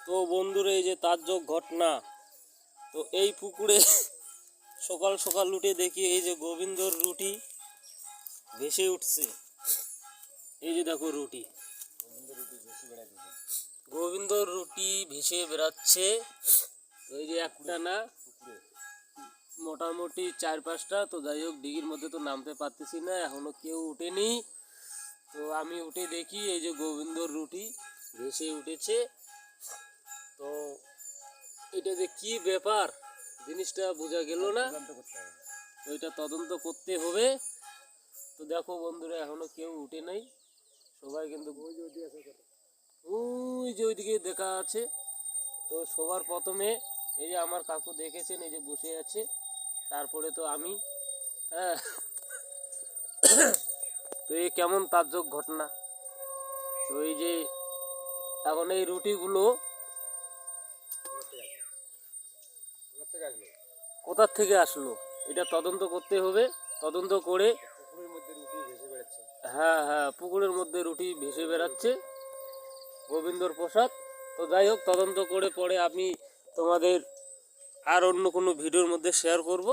তো বন্ধুরা, এই যে তাজ্জব ঘটনা। তো এই পুকুরে সকাল সকাল উঠে দেখি এই যে গোবিন্দর রুটি ভেসে উঠছে। এই যে দেখো রুটি, গোবিন্দর রুটি ভেসে বেড়াচ্ছে। এই যে একটা না, মোটামুটি 4-5টা। তো যাই হোক, ডিগির মধ্যে তো নামতে পারতেছি না, এখনো কেউ উঠেনি। তো আমি উঠে দেখি এই যে গোবিন্দর রুটি ভেসে উঠেছে। তো এটা যে কি ব্যাপার, জিনিসটা বোঝা গেল না। তো এটা তদন্ত করতে হবে। তো দেখো বন্ধুরা, এখনো কেউ উঠে নাই, সবাই কিন্তু ওই যে ওইদিকে দেখা আছে। তো সবার প্রথমে এই যে আমার কাকু দেখেছেন, এই যে বসে আছে, তারপরে তো আমি। হ্যাঁ, তো এই কেমন তাজ্জব ঘটনা। তো এই যে এখন এই রুটিগুলো কোথার থেকে আসলো, এটা তদন্ত করতে হবে। তদন্ত করে, হ্যাঁ হ্যাঁ, পুকুরের মধ্যে রুটি ভেসে বেড়াচ্ছে, গোবিন্দর প্রসাদ। তো যাই হোক, তদন্ত করে পরে আমি তোমাদের আর অন্য কোনো ভিডিওর মধ্যে শেয়ার করব।